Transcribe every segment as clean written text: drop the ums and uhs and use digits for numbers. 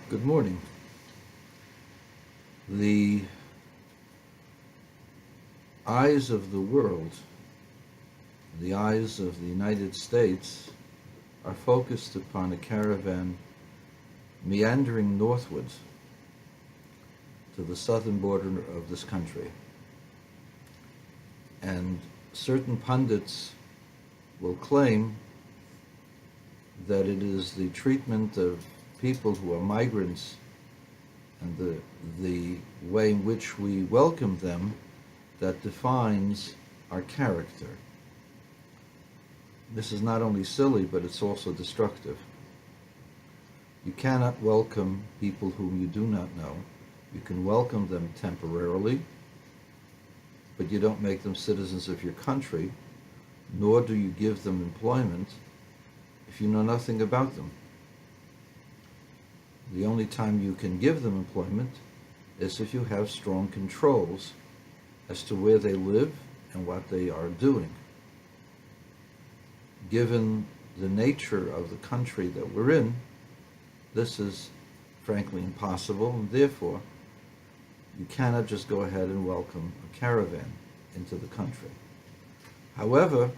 Good morning. The eyes of the world, the eyes of the United States, are focused upon a caravan meandering northwards to the southern border of this country. And certain pundits will claim that it is the treatment of people who are migrants and the way in which we welcome them that defines our character. This is not only silly, but it's also destructive. You cannot welcome people whom you do not know. You can welcome them temporarily, but you don't make them citizens of your country, nor do you give them employment if you know nothing about them. The only time you can give them employment is if you have strong controls as to where they live and what they are doing. Given the nature of the country that we're in, this is frankly impossible, and therefore you cannot just go ahead and welcome a caravan into the country. However,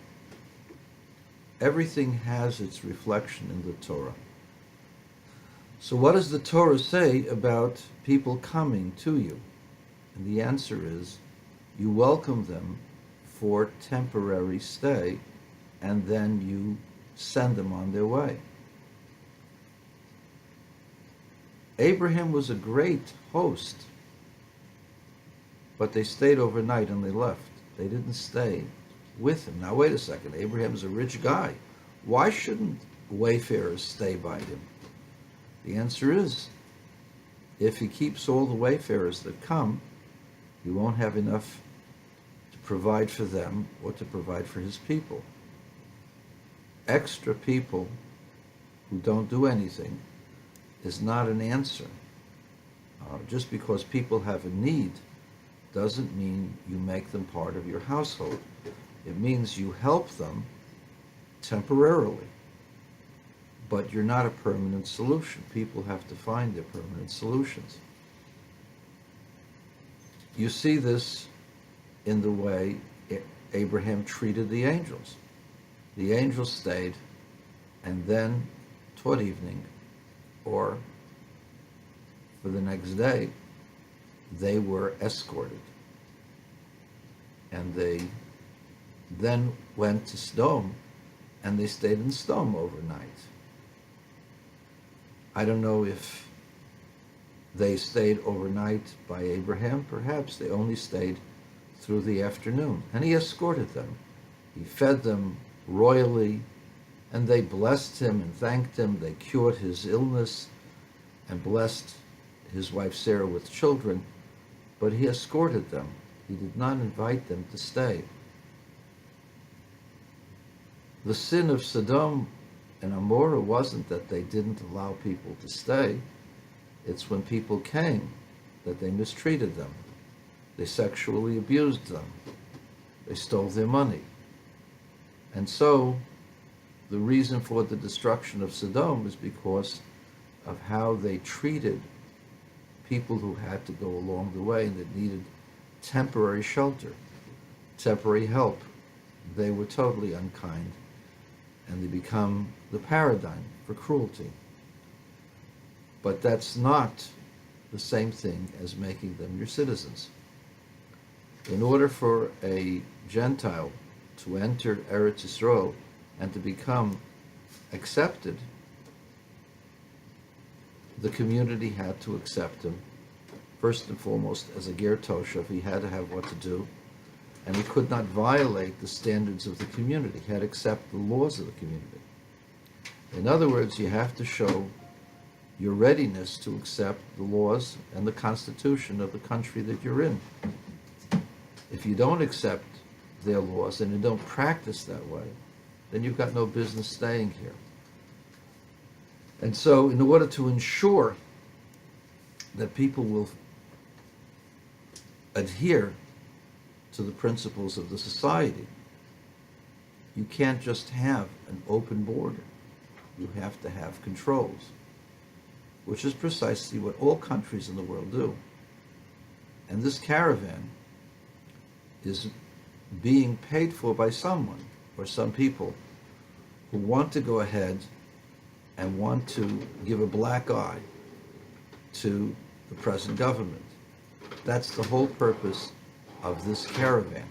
everything has its reflection in the Torah. So what does the Torah say about people coming to you? And the answer is, you welcome them for temporary stay, and then you send them on their way. Abraham was a great host, but they stayed overnight and they left. They didn't stay with him. Now wait a second, Abraham's a rich guy. Why shouldn't wayfarers stay by him? The answer is, if he keeps all the wayfarers that come, he won't have enough to provide for them or to provide for his people. Extra people who don't do anything is not an answer. Just because people have a need doesn't mean you make them part of your household. It means you help them temporarily, but you're not a permanent solution. People have to find their permanent solutions. You see this in the way Abraham treated the angels. The angels stayed, and then toward evening, or for the next day, they were escorted. And they then went to Sodom, and they stayed in Sodom overnight. I don't know if they stayed overnight by Abraham. Perhaps they only stayed through the afternoon. And he escorted them. He fed them royally, and they blessed him and thanked him. They cured his illness and blessed his wife Sarah with children. But he escorted them. He did not invite them to stay. The sin of Sodom and Amorah wasn't that they didn't allow people to stay. It's when people came that they mistreated them. They sexually abused them. They stole their money. And so the reason for the destruction of Sodom is because of how they treated people who had to go along the way and that needed temporary shelter, temporary help. They were totally unkind, and they become the paradigm for cruelty. But that's not the same thing as making them your citizens. In order for a Gentile to enter Eretz Yisrael and to become accepted, the community had to accept him. First and foremost, as a ger toshav, he had to have what to do, and he could not violate the standards of the community. He had to accept the laws of the community. In other words, you have to show your readiness to accept the laws and the constitution of the country that you're in. If you don't accept their laws and you don't practice that way, then you've got no business staying here. And so in order to ensure that people will adhere to the principles of the society, you can't just have an open border. You have to have controls. which is precisely what all countries in the world do. And this caravan is being paid for by someone or some people who want to go ahead and want to give a black eye to the present government. That's the whole purpose of this caravan.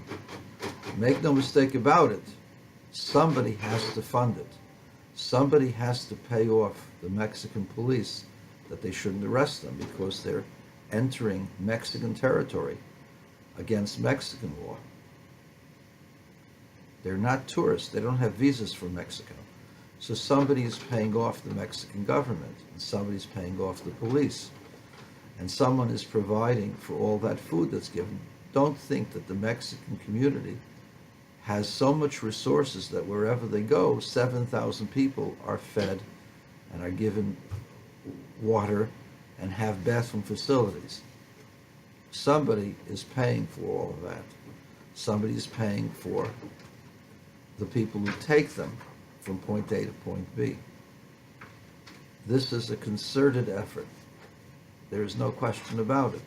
Make no mistake about it, somebody has to fund it. Somebody has to pay off the Mexican police that they shouldn't arrest them because they're entering Mexican territory against Mexican law. They're not tourists. They don't have visas for Mexico. So somebody is paying off the Mexican government, and somebody's paying off the police, and someone is providing for all that food that's given. Don't think that the Mexican community has so much resources that wherever they go, 7,000 people are fed and are given water and have bathroom facilities. Somebody is paying for all of that. Somebody is paying for the people who take them from point A to point B. This is a concerted effort. There is no question about it.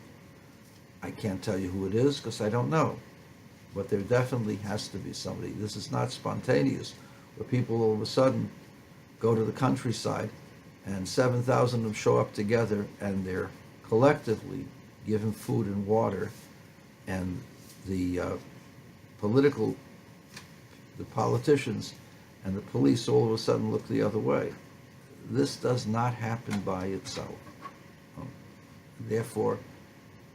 I can't tell you who it is because I don't know. But there definitely has to be somebody. This is not spontaneous, where people all of a sudden go to the countryside and 7,000 of them show up together and they're collectively given food and water, and the politicians and the police all of a sudden look the other way. This does not happen by itself. Therefore,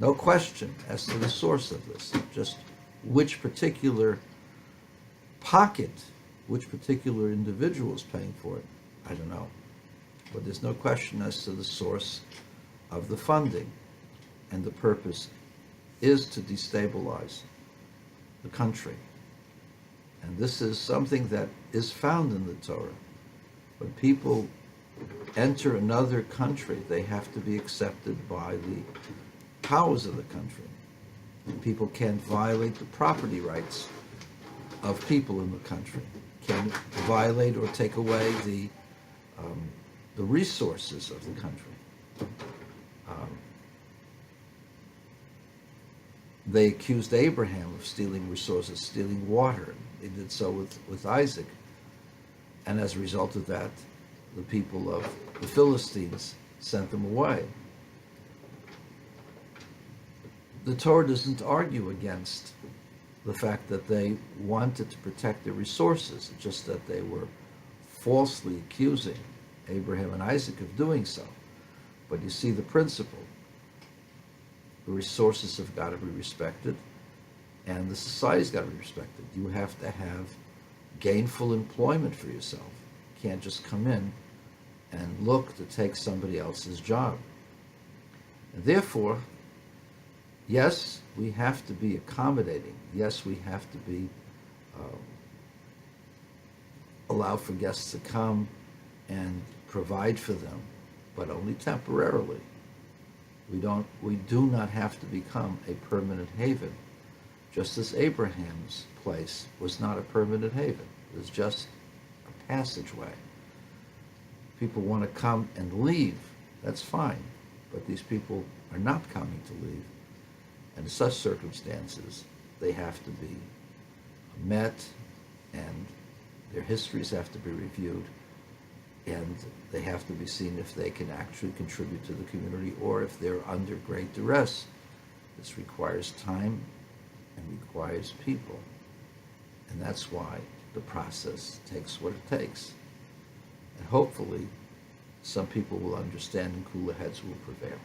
no question as to the source of this. Just which particular pocket, which particular individual is paying for it, I don't know. But there's no question as to the source of the funding. And the purpose is to destabilize the country. And this is something that is found in the Torah. When people enter another country, they have to be accepted by the powers of the country. And people can't violate the property rights of people in the country, can't violate or take away the resources of the country. They accused Abraham of stealing resources, stealing water. They did so with Isaac. And as a result of that, the people of the Philistines sent them away. The Torah doesn't argue against the fact that they wanted to protect their resources, just that they were falsely accusing Abraham and Isaac of doing so. But you see the principle. The resources have got to be respected, and the society's got to be respected. You have to have gainful employment for yourself. You can't just come in and look to take somebody else's job. And therefore, yes, we have to be accommodating. Yes, we have to be allow for guests to come and provide for them, but only temporarily. We do not have to become a permanent haven, just as Abraham's place was not a permanent haven. It was just a passageway. People want to come and leave, that's fine, but these people are not coming to leave. And in such circumstances, they have to be met, and their histories have to be reviewed, and they have to be seen if they can actually contribute to the community or if they're under great duress. This requires time and requires people. And that's why the process takes what it takes. And hopefully, some people will understand and cooler heads will prevail.